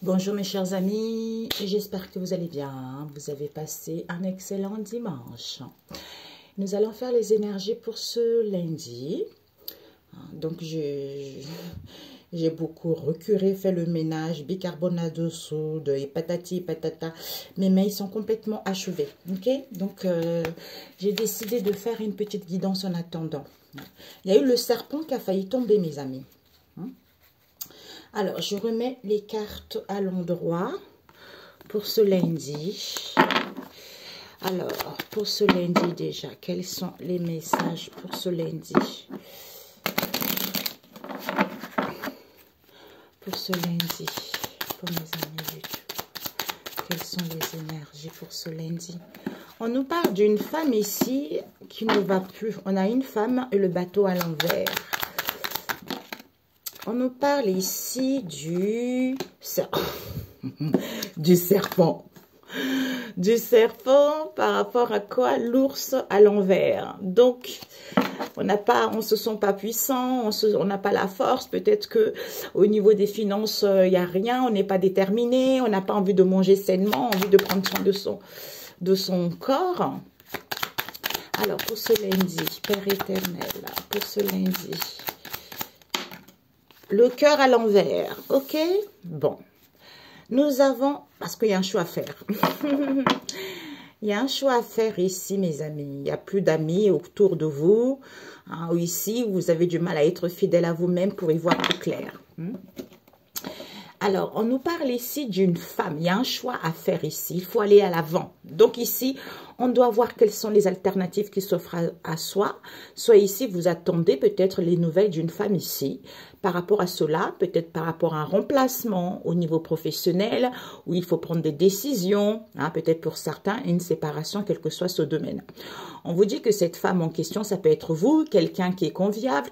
Bonjour mes chers amis, j'espère que vous allez bien. Vous avez passé un excellent dimanche. Nous allons faire les énergies pour ce lundi. Donc j'ai beaucoup recuré, fait le ménage, bicarbonate de soude et patati patata. Mes mains sont complètement achevées. Ok, donc j'ai décidé de faire une petite guidance en attendant. Il y a eu le serpent qui a failli tomber, mes amis. Alors, je remets les cartes à l'endroit pour ce lundi. Alors, pour ce lundi déjà, quels sont les messages pour ce lundi? Pour ce lundi, pour mes amis YouTube, quelles sont les énergies pour ce lundi? On nous parle d'une femme ici qui ne va plus. On a une femme et le bateau à l'envers. On nous parle ici du serpent. Du serpent. Du serpent par rapport à quoi? L'ours à l'envers. Donc, on se sent pas puissant, on n'a pas la force. Peut-être que au niveau des finances, il n'y a rien, on n'est pas déterminé, on n'a pas envie de manger sainement, envie de prendre soin de son corps. Alors, pour ce lundi, Père éternel, pour ce lundi... Le cœur à l'envers, ok? Bon, nous avons, parce qu'il y a un choix à faire. Il y a un choix à faire ici, mes amis. Il n'y a plus d'amis autour de vous. Ou ici, vous avez du mal à être fidèle à vous-même pour y voir plus clair. Alors, on nous parle ici d'une femme. Il y a un choix à faire ici. Il faut aller à l'avant. Donc ici, on doit voir quelles sont les alternatives qui s'offrent à soi. Soit ici, vous attendez peut-être les nouvelles d'une femme ici. Par rapport à cela, peut-être par rapport à un remplacement au niveau professionnel, où il faut prendre des décisions, peut-être pour certains, une séparation, quel que soit ce domaine. On vous dit que cette femme en question, ça peut être vous, quelqu'un qui est convivial,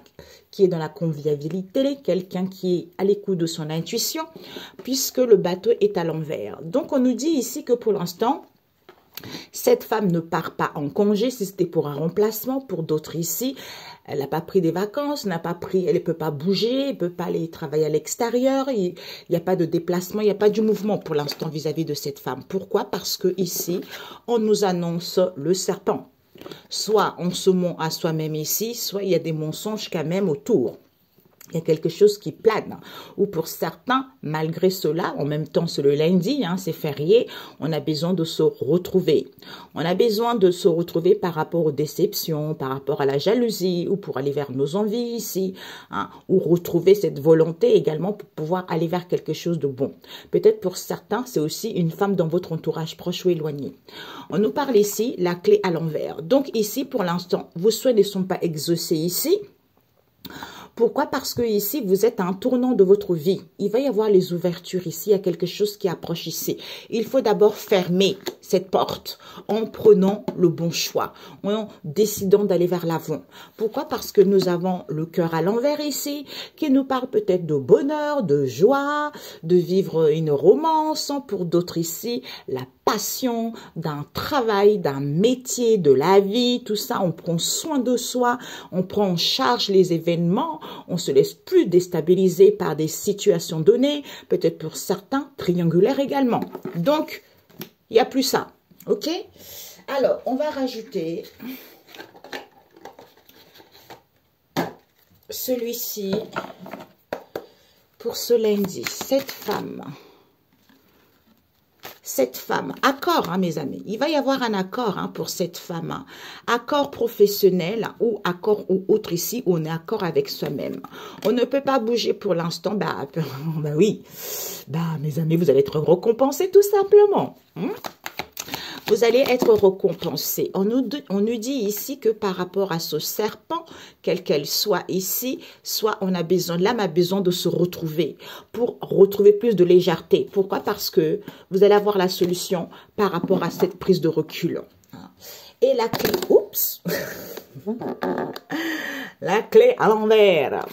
qui est dans la convivialité, quelqu'un qui est à l'écoute de son intuition, puisque le bateau est à l'envers. Donc, on nous dit ici que pour l'instant, cette femme ne part pas en congé, si c'était pour un remplacement, pour d'autres ici, elle n'a pas pris des vacances, elle ne peut pas bouger, elle ne peut pas aller travailler à l'extérieur, il n'y a pas de déplacement, il n'y a pas du mouvement pour l'instant vis-à-vis de cette femme. Pourquoi? Parce que ici, on nous annonce le serpent. Soit on se ment à soi-même ici, soit il y a des mensonges quand même autour. Il y a quelque chose qui plane. Ou pour certains, malgré cela, en même temps c'est le lundi, c'est férié, on a besoin de se retrouver. On a besoin de se retrouver par rapport aux déceptions, par rapport à la jalousie, ou pour aller vers nos envies ici, ou retrouver cette volonté également pour pouvoir aller vers quelque chose de bon. Peut-être pour certains, c'est aussi une femme dans votre entourage proche ou éloigné. On nous parle ici, la clé à l'envers. Donc ici, pour l'instant, vos souhaits ne sont pas exaucés ici. Pourquoi? Parce que ici, vous êtes à un tournant de votre vie. Il va y avoir les ouvertures ici. Il y a quelque chose qui approche ici. Il faut d'abord fermer cette porte en prenant le bon choix, en décidant d'aller vers l'avant. Pourquoi? Parce que nous avons le cœur à l'envers ici, qui nous parle peut-être de bonheur, de joie, de vivre une romance. Pour d'autres ici, la passion, d'un travail, d'un métier, de la vie, tout ça, on prend soin de soi, on prend en charge les événements, on se laisse plus déstabiliser par des situations données, peut-être pour certains, triangulaires également. Donc, il n'y a plus ça, ok? Alors, on va rajouter celui-ci pour ce lundi, cette femme, accord, mes amis, il va y avoir un accord pour cette femme, accord professionnel ou accord ou autre ici, où on est accord avec soi-même. On ne peut pas bouger pour l'instant, oui, mes amis, vous allez être récompensés tout simplement. Vous allez être récompensé. On nous dit ici que par rapport à ce serpent, quelle qu'elle soit ici, soit on a besoin, l'âme a besoin de se retrouver pour retrouver plus de légèreté. Pourquoi? Parce que vous allez avoir la solution par rapport à cette prise de recul. Et la clé, oups, la clé à l'envers.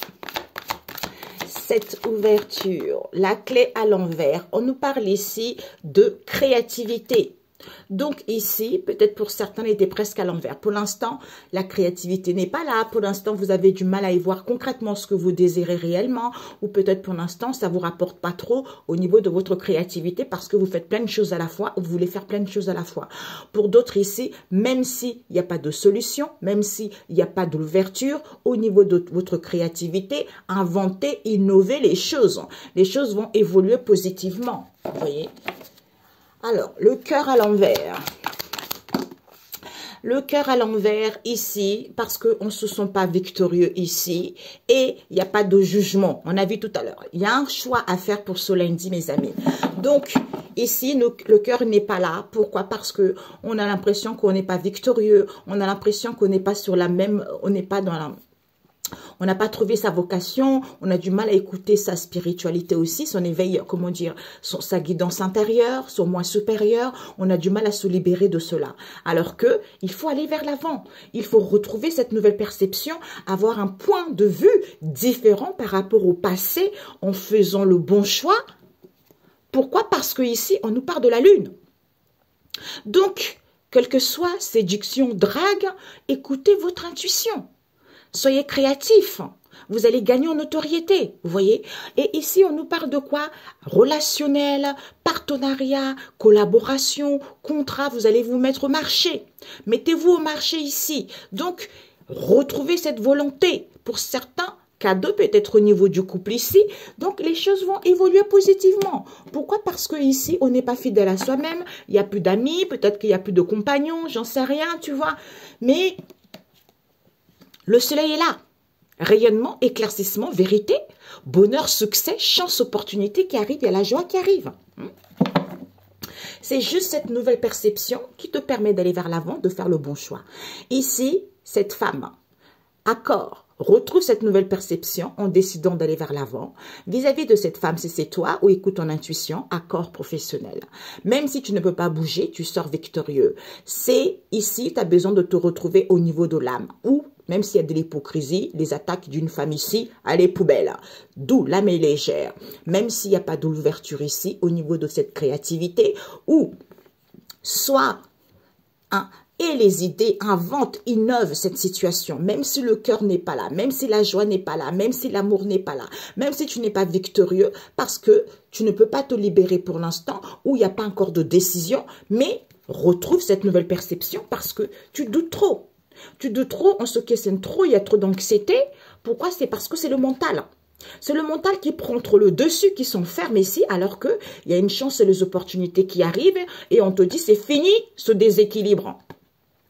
Cette ouverture, la clé à l'envers, on nous parle ici de créativité. Donc ici, peut-être pour certains, elle était presque à l'envers. Pour l'instant, la créativité n'est pas là. Pour l'instant, vous avez du mal à y voir concrètement ce que vous désirez réellement. Ou peut-être pour l'instant, ça vous rapporte pas trop au niveau de votre créativité parce que vous faites plein de choses à la fois. Vous voulez faire plein de choses à la fois. Pour d'autres ici, même s'il n'y a pas de solution, même s'il n'y a pas d'ouverture au niveau de votre créativité, inventez, innovez les choses. Les choses vont évoluer positivement. Vous voyez ? Alors, le cœur à l'envers. Le cœur à l'envers ici, parce qu'on ne se sent pas victorieux ici. Et il n'y a pas de jugement. On a vu tout à l'heure. Il y a un choix à faire pour ce lundi, mes amis. Donc, ici, le cœur n'est pas là. Pourquoi? Parce que on a l'impression qu'on n'est pas victorieux. On a l'impression qu'on n'est pas sur la même... On n'est pas dans la... On n'a pas trouvé sa vocation, on a du mal à écouter sa spiritualité aussi, son éveil, comment dire, sa guidance intérieure, son moi supérieur. On a du mal à se libérer de cela. Alors que il faut aller vers l'avant. Il faut retrouver cette nouvelle perception, avoir un point de vue différent par rapport au passé en faisant le bon choix. Pourquoi? Parce que ici, on nous parle de la lune. Donc, quelle que soit séduction, drague, écoutez votre intuition. Soyez créatifs, vous allez gagner en notoriété, vous voyez. Et ici, on nous parle de quoi? Relationnel, partenariat, collaboration, contrat, vous allez vous mettre au marché. Mettez-vous au marché ici. Donc, retrouvez cette volonté. Pour certains, cadeau peut-être au niveau du couple ici. Donc, les choses vont évoluer positivement. Pourquoi? Parce que ici, on n'est pas fidèle à soi-même. Il n'y a plus d'amis, peut-être qu'il n'y a plus de compagnons, j'en sais rien, tu vois. Mais... le soleil est là. Rayonnement, éclaircissement, vérité, bonheur, succès, chance, opportunité qui arrive, il y a la joie qui arrive. C'est juste cette nouvelle perception qui te permet d'aller vers l'avant, de faire le bon choix. Ici, cette femme, accord, retrouve cette nouvelle perception en décidant d'aller vers l'avant. Vis-à-vis de cette femme, si c'est toi, ou écoute ton intuition, accord professionnel. Même si tu ne peux pas bouger, tu sors victorieux. C'est ici, tu as besoin de te retrouver au niveau de l'âme, ou même s'il y a de l'hypocrisie, les attaques d'une femme ici, allez, poubelle. D'où l'âme est légère. Même s'il n'y a pas d'ouverture ici, au niveau de cette créativité, ou soit, et les idées inventent, innovent cette situation, même si le cœur n'est pas là, même si la joie n'est pas là, même si l'amour n'est pas là, même si tu n'es pas victorieux, parce que tu ne peux pas te libérer pour l'instant, ou il n'y a pas encore de décision, mais retrouve cette nouvelle perception parce que tu doutes trop. Tu doutes trop, on se questionne trop, il y a trop d'anxiété. Pourquoi? C'est parce que c'est le mental. C'est le mental qui prend trop le dessus, qui s'enferme ici, alors qu'il y a une chance et les opportunités qui arrivent et on te dit c'est fini ce déséquilibre.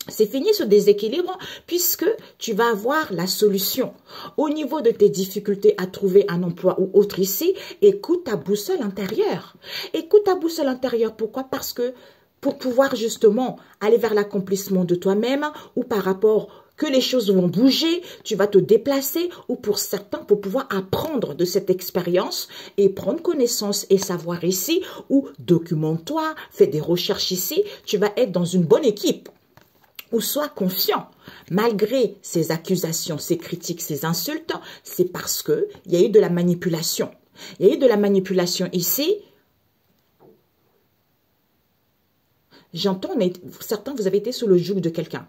C'est fini ce déséquilibre puisque tu vas avoir la solution. Au niveau de tes difficultés à trouver un emploi ou autre ici, écoute ta boussole intérieure. Écoute ta boussole intérieure. Pourquoi? Parce que pour pouvoir justement aller vers l'accomplissement de toi-même ou par rapport que les choses vont bouger, tu vas te déplacer ou pour certains, pour pouvoir apprendre de cette expérience et prendre connaissance et savoir ici ou documente-toi, fais des recherches ici, tu vas être dans une bonne équipe. Ou sois confiant, malgré ces accusations, ces critiques, ces insultes, c'est parce qu'il y a eu de la manipulation. Il y a eu de la manipulation ici. J'entends, certains, vous avez été sous le joug de quelqu'un.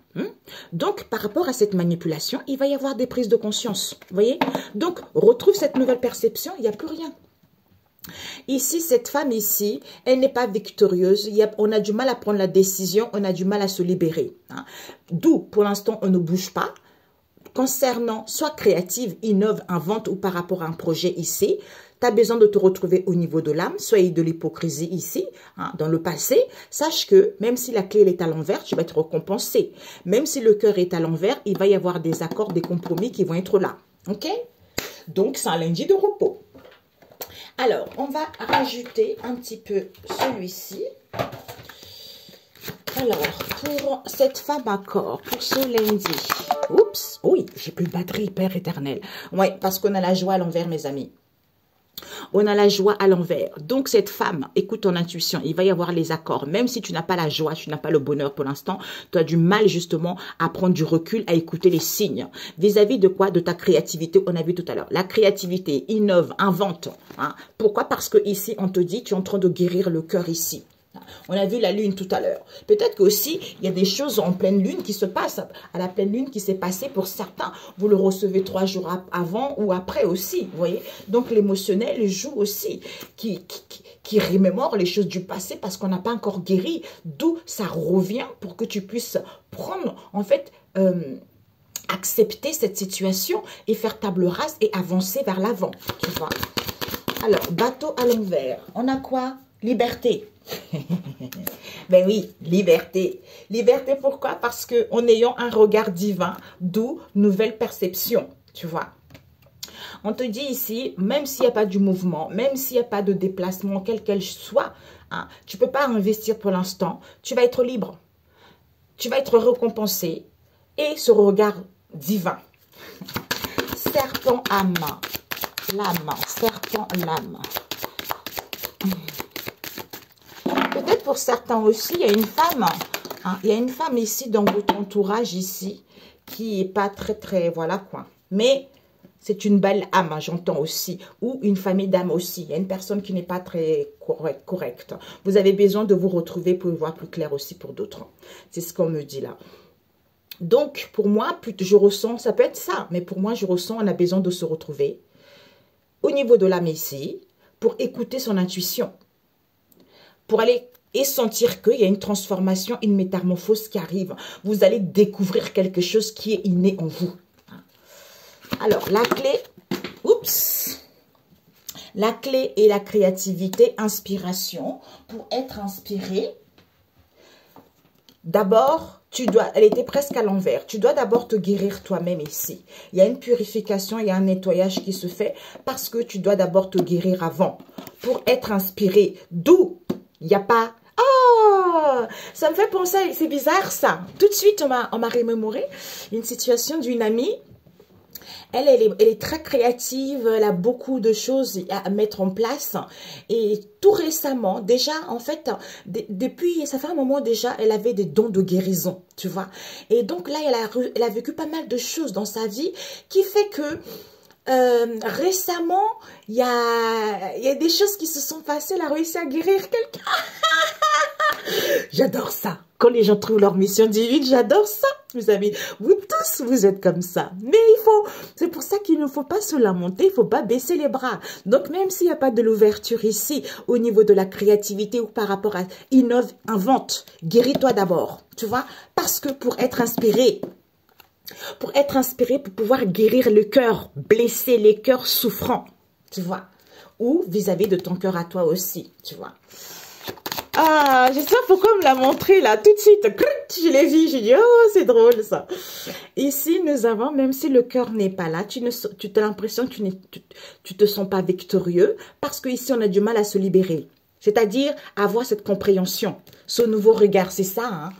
Donc, par rapport à cette manipulation, il va y avoir des prises de conscience. Vous voyez? Donc, retrouve cette nouvelle perception, il n'y a plus rien. Ici, cette femme ici, elle n'est pas victorieuse. On a du mal à prendre la décision, on a du mal à se libérer. D'où, pour l'instant, on ne bouge pas. Concernant, soit créative, innove, invente ou par rapport à un projet ici, tu as besoin de te retrouver au niveau de l'âme, soit de l'hypocrisie ici, dans le passé. Sache que même si la clé elle est à l'envers, tu vas être récompensé. Même si le cœur est à l'envers, il va y avoir des accords, des compromis qui vont être là. Ok? Donc, c'est un lundi de repos. Alors, on va rajouter un petit peu celui-ci. Alors, pour cette femme accord, pour ce lundi. Oups, oui, j'ai plus de batterie, Père éternel. Oui, parce qu'on a la joie à l'envers, mes amis. On a la joie à l'envers. Donc, cette femme, écoute ton intuition. Il va y avoir les accords. Même si tu n'as pas la joie, tu n'as pas le bonheur pour l'instant, tu as du mal justement à prendre du recul, à écouter les signes. Vis-à-vis de quoi? De ta créativité, on a vu tout à l'heure. La créativité, innove, invente. Pourquoi? Parce que ici, on te dit, tu es en train de guérir le cœur ici. On a vu la lune tout à l'heure. Peut-être qu'aussi, il y a des choses en pleine lune qui se passent. À la pleine lune qui s'est passée pour certains. Vous le recevez 3 jours avant ou après aussi. Vous voyez? Donc, l'émotionnel joue aussi. Qui remémore les choses du passé parce qu'on n'a pas encore guéri. D'où ça revient pour que tu puisses prendre, en fait, accepter cette situation et faire table rase et avancer vers l'avant. Tu vois? Alors, bateau à l'envers. On a quoi? Liberté. Ben oui, liberté. Liberté, pourquoi? Parce que en ayant un regard divin, d'où nouvelle perception. Tu vois? On te dit ici, même s'il n'y a pas du mouvement, même s'il n'y a pas de déplacement, quel qu'elle soit, hein, tu ne peux pas investir pour l'instant. Tu vas être libre. Tu vas être récompensé. Et ce regard divin. Serpent à main. La main. Serpent, la main. Peut-être pour certains aussi, il y a une femme. Hein, il y a une femme ici dans votre entourage ici qui n'est pas très, voilà quoi. Mais c'est une belle âme, hein, j'entends aussi. Ou une famille d'âmes aussi. Il y a une personne qui n'est pas très correcte. Vous avez besoin de vous retrouver pour y voir plus clair aussi pour d'autres. C'est ce qu'on me dit là. Donc, pour moi, je ressens, ça peut être ça. Mais pour moi, je ressens, on a besoin de se retrouver. Au niveau de l'âme ici, pour écouter son intuition. Pour aller et sentir qu'il y a une transformation, une métamorphose qui arrive. Vous allez découvrir quelque chose qui est inné en vous. Alors, la clé, oups, la clé est la créativité, inspiration. Pour être inspiré, d'abord, elle était presque à l'envers. Tu dois d'abord te guérir toi-même ici. Il y a une purification, il y a un nettoyage qui se fait parce que tu dois d'abord te guérir avant. Pour être inspiré, d'où il n'y a pas... Ah, ça me fait penser, c'est bizarre ça. Tout de suite, on m'a remémoré une situation d'une amie. Elle est très créative, elle a beaucoup de choses à mettre en place. Et tout récemment, déjà, en fait, depuis, ça fait un moment déjà, elle avait des dons de guérison, tu vois. Et donc là, elle a vécu pas mal de choses dans sa vie qui fait que récemment, il y a des choses qui se sont passées, elle a réussi à guérir quelqu'un. J'adore ça. Quand les gens trouvent leur mission divine, j'adore ça. Vous avez, vous tous, vous êtes comme ça. Mais c'est pour ça qu'il ne faut pas se lamenter, il ne faut pas baisser les bras. Donc, même s'il n'y a pas de l'ouverture ici, au niveau de la créativité ou par rapport à innove, invente, guéris-toi d'abord. Tu vois? Parce que pour être inspiré, pour pouvoir guérir le cœur, blesser les cœurs souffrants, tu vois? Ou vis-à-vis de ton cœur à toi aussi, tu vois? Ah, je sais pas pourquoi on me l'a montré là, tout de suite. Je l'ai vu, j'ai dit, oh, c'est drôle ça. Ici, nous avons, même si le cœur n'est pas là, tu as l'impression que tu te sens pas victorieux parce qu'ici, on a du mal à se libérer. C'est-à-dire avoir cette compréhension, ce nouveau regard, c'est ça. Hein?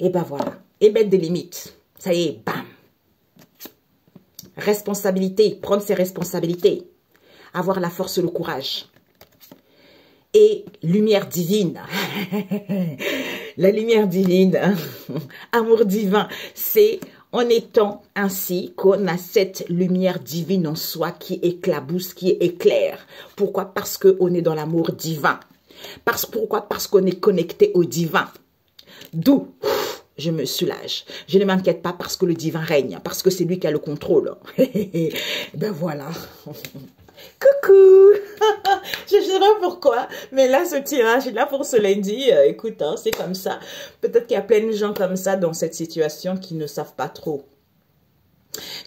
Et ben voilà, et mettre des limites. Ça y est, bam. Responsabilité, prendre ses responsabilités. Avoir la force et le courage. Et lumière divine, la lumière divine, amour divin, c'est en étant ainsi qu'on a cette lumière divine en soi qui éclabousse, qui éclaire. Pourquoi? Parce qu'on est dans l'amour divin. Pourquoi? Parce qu'on est connecté au divin. D'où je me soulage. Je ne m'inquiète pas parce que le divin règne, parce que c'est lui qui a le contrôle. Ben voilà. Coucou. Je ne sais pas pourquoi, mais là, ce tirage est là pour ce lundi. Écoute, hein, c'est comme ça. Peut-être qu'il y a plein de gens comme ça dans cette situation qui ne savent pas trop.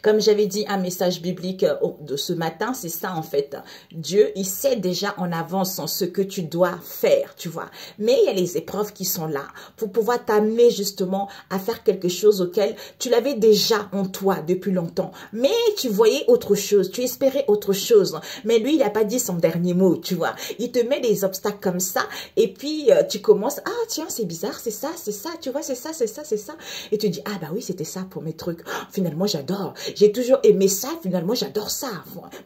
Comme j'avais dit, un message biblique de ce matin, c'est ça en fait. Dieu, il sait déjà en avance ce que tu dois faire, tu vois. Mais il y a les épreuves qui sont là pour pouvoir t'amener justement à faire quelque chose auquel tu l'avais déjà en toi depuis longtemps. Mais tu voyais autre chose, tu espérais autre chose. Mais lui, il n'a pas dit son dernier mot, tu vois. Il te met des obstacles comme ça et puis tu commences, ah tiens, c'est bizarre, c'est ça, tu vois, c'est ça. Et tu dis, ah bah oui, c'était ça pour mes trucs. Finalement, j'adore. J'ai toujours aimé ça, finalement, j'adore ça.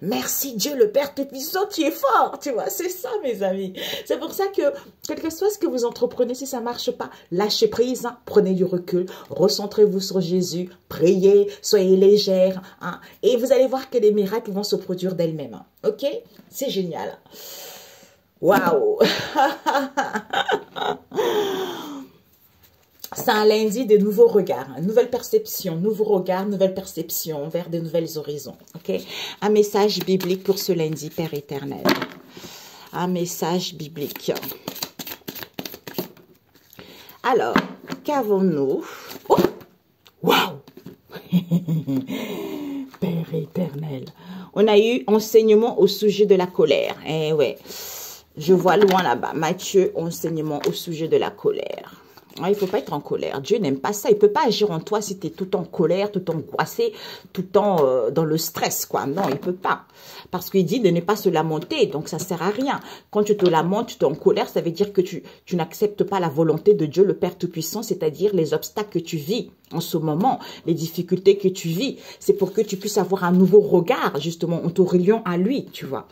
Merci Dieu, le Père Tout-Puissant, tu es fort, tu vois, c'est ça, mes amis. C'est pour ça que, quel que soit ce que vous entreprenez, si ça ne marche pas, lâchez prise, hein, prenez du recul, recentrez-vous sur Jésus, priez, soyez légère, hein, et vous allez voir que les miracles vont se produire d'elles-mêmes. Hein, ok? C'est génial. Waouh. C'est un lundi de nouveaux regards, une nouvelle perception, nouveaux regards, nouvelle perception vers de nouvelles horizons. Ok. Un message biblique pour ce lundi, Père éternel. Un message biblique. Alors, qu'avons-nous? Oh, waouh. Père éternel. On a eu enseignement au sujet de la colère. Eh ouais. Je vois loin là-bas. Matthieu, enseignement au sujet de la colère. Il ne faut pas être en colère. Dieu n'aime pas ça. Il ne peut pas agir en toi si tu es tout en colère, tout angoissé, tout en dans le stress, quoi. Non, il ne peut pas. Parce qu'il dit de ne pas se lamenter. Donc, ça ne sert à rien. Quand tu te lamentes, tu es en colère, ça veut dire que tu n'acceptes pas la volonté de Dieu, le Père Tout-Puissant, c'est-à-dire les obstacles que tu vis en ce moment, les difficultés que tu vis. C'est pour que tu puisses avoir un nouveau regard, justement, en te reliant à lui, tu vois.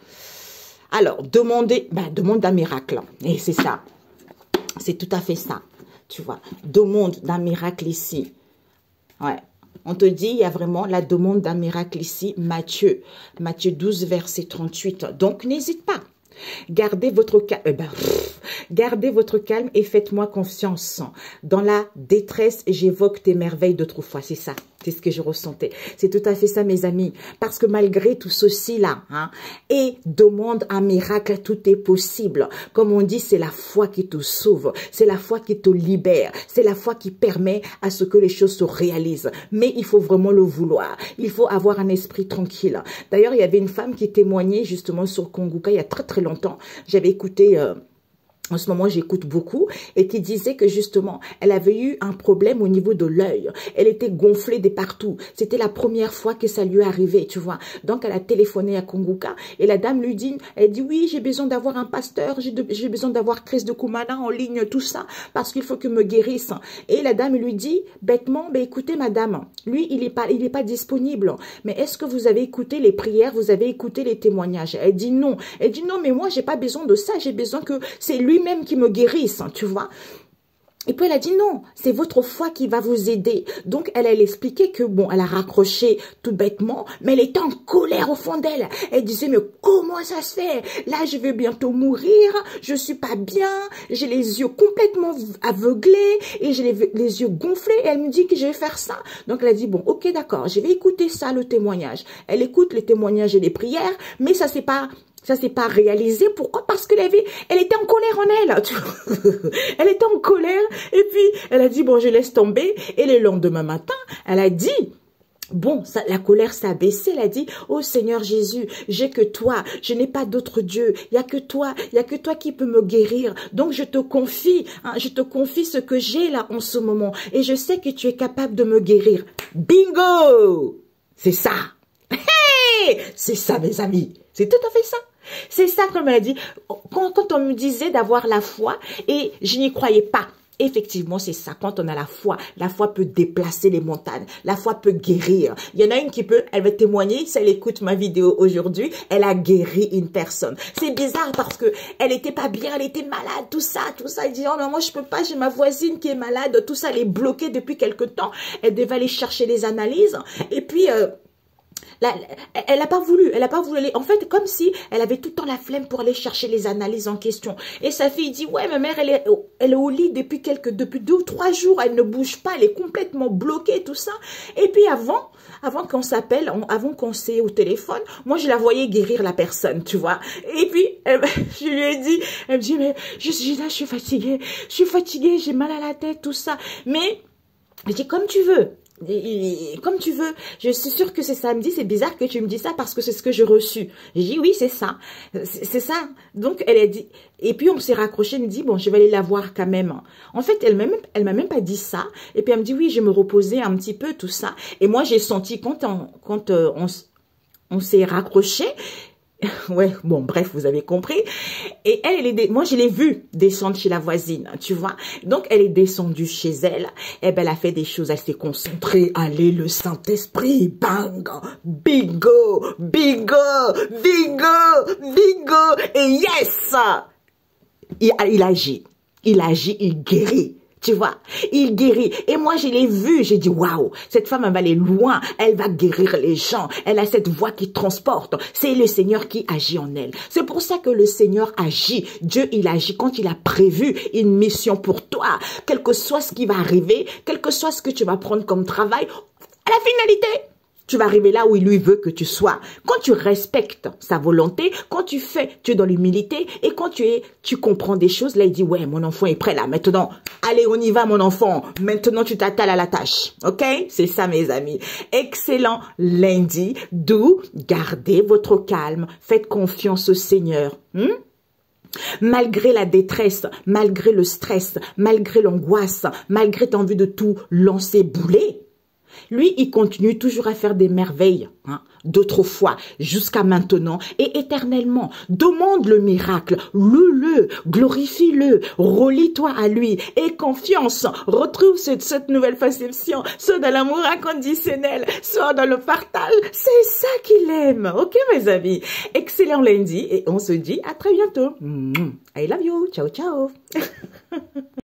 Alors, demande un miracle. Et c'est ça. C'est tout à fait ça. Tu vois, demande d'un miracle ici. Ouais. On te dit, il y a vraiment la demande d'un miracle ici. Matthieu 12, verset 38. Donc, n'hésite pas. Gardez votre calme. Gardez votre calme et faites-moi confiance. Dans la détresse, j'évoque tes merveilles d'autrefois. C'est ça. C'est ce que je ressentais. C'est tout à fait ça, mes amis. Parce que malgré tout ceci là, et demande un miracle, tout est possible. Comme on dit, c'est la foi qui te sauve. C'est la foi qui te libère. C'est la foi qui permet à ce que les choses se réalisent. Mais il faut vraiment le vouloir. Il faut avoir un esprit tranquille. D'ailleurs, il y avait une femme qui témoignait justement sur Konguka il y a très très longtemps. J'avais écouté... En ce moment, j'écoute beaucoup et qui disait que justement, elle avait eu un problème au niveau de l'œil. Elle était gonflée de partout. C'était la première fois que ça lui arrivait, tu vois. Donc, elle a téléphoné à Konguka et la dame lui dit, elle dit, oui, j'ai besoin d'avoir un pasteur, j'ai besoin d'avoir Chris de Kumana en ligne, tout ça, parce qu'il faut que me guérisse. Et la dame lui dit, bêtement, ben écoutez, madame, lui, il est pas disponible. Mais est-ce que vous avez écouté les prières, vous avez écouté les témoignages? Elle dit non. Elle dit non, mais moi, j'ai pas besoin de ça, j'ai besoin que c'est lui même qui me guérisse, tu vois. Et puis elle a dit non, c'est votre foi qui va vous aider. Donc elle expliqué que bon, elle a raccroché tout bêtement, mais elle était en colère au fond d'elle. Elle disait mais comment ça se fait? Là je vais bientôt mourir, je suis pas bien, j'ai les yeux complètement aveuglés et j'ai les yeux gonflés. Et elle me dit que je vais faire ça. Donc elle a dit bon ok d'accord, je vais écouter ça le témoignage. Elle écoute les témoignages et les prières, mais ça c'est pas réalisé. Pourquoi? Parce qu'elle était en colère en elle. Elle était en colère. Et puis, elle a dit, bon, je laisse tomber. Et le lendemain matin, elle a dit, bon, la colère s'est abaissée. Elle a dit, oh Seigneur Jésus, j'ai que toi. Je n'ai pas d'autre Dieu. Il n'y a que toi. Il n'y a que toi qui peux me guérir. Donc, je te confie ce que j'ai là en ce moment. Et je sais que tu es capable de me guérir. Bingo! C'est ça. Hey! C'est ça, mes amis. C'est tout à fait ça. C'est ça, comme elle a dit, quand on me disait d'avoir la foi, et je n'y croyais pas. Effectivement, c'est ça. Quand on a la foi peut déplacer les montagnes. La foi peut guérir. Il y en a une elle va témoigner, si elle écoute ma vidéo aujourd'hui, elle a guéri une personne. C'est bizarre parce que elle était pas bien, elle était malade, tout ça. Elle dit, oh non, moi je peux pas, j'ai ma voisine qui est malade, tout ça, elle est bloquée depuis quelque temps. Elle devait aller chercher les analyses. Et puis, elle n'a pas voulu aller. En fait, comme si elle avait tout le temps la flemme pour aller chercher les analyses en question. Et sa fille dit, ouais, ma mère, elle est au lit depuis 2 ou 3 jours. Elle ne bouge pas, elle est complètement bloquée, tout ça. Et puis avant qu'on s'appelle, avant qu'on s'ait au téléphone, moi, je la voyais guérir la personne, tu vois. Et puis, je lui ai dit, elle me dit, mais je suis fatiguée, j'ai mal à la tête, tout ça. Mais, je dis, comme tu veux. Comme tu veux, je suis sûre que c'est samedi, c'est bizarre que tu me dis ça parce que c'est ce que j'ai reçu. J'ai dit oui, c'est ça. C'est ça. Donc elle a dit, et puis on s'est raccroché, elle me dit bon, je vais aller la voir quand même. En fait, elle m'a même pas dit ça. Et puis elle me dit oui, je vais me reposer un petit peu, tout ça. Et moi j'ai senti quand on s'est raccroché. Ouais, bon, bref, vous avez compris. Et moi, je l'ai vue descendre chez la voisine, tu vois. Donc, elle est descendue chez elle. Et ben, elle a fait des choses, elle s'est concentrée. Allez, le Saint-Esprit, bang, bingo, bingo, bingo, bingo. Et yes! Il agit, il guérit. Tu vois, il guérit. Et moi, je l'ai vu, j'ai dit, waouh, cette femme, elle va aller loin, elle va guérir les gens, elle a cette voix qui transporte. C'est le Seigneur qui agit en elle. C'est pour ça que le Seigneur agit. Dieu, il agit quand il a prévu une mission pour toi. Quel que soit ce qui va arriver, quel que soit ce que tu vas prendre comme travail, à la finalité, tu vas arriver là où il lui veut que tu sois. Quand tu respectes sa volonté, quand tu es dans l'humilité et quand tu comprends des choses, là il dit, ouais, mon enfant est prêt là, maintenant, allez, on y va mon enfant, maintenant tu t'attales à la tâche, ok? C'est ça mes amis. Excellent lundi, d'où gardez votre calme, faites confiance au Seigneur. Malgré la détresse, malgré le stress, malgré l'angoisse, malgré ton envie de tout lancer bouler, lui, il continue toujours à faire des merveilles, d'autrefois, jusqu'à maintenant et éternellement. Demande le miracle, loue-le, glorifie-le, relie-toi à lui et confiance. Retrouve cette nouvelle perception, soit dans l'amour inconditionnel, soit dans le partage. C'est ça qu'il aime, ok mes amis? Excellent lundi et on se dit à très bientôt. I love you, ciao ciao.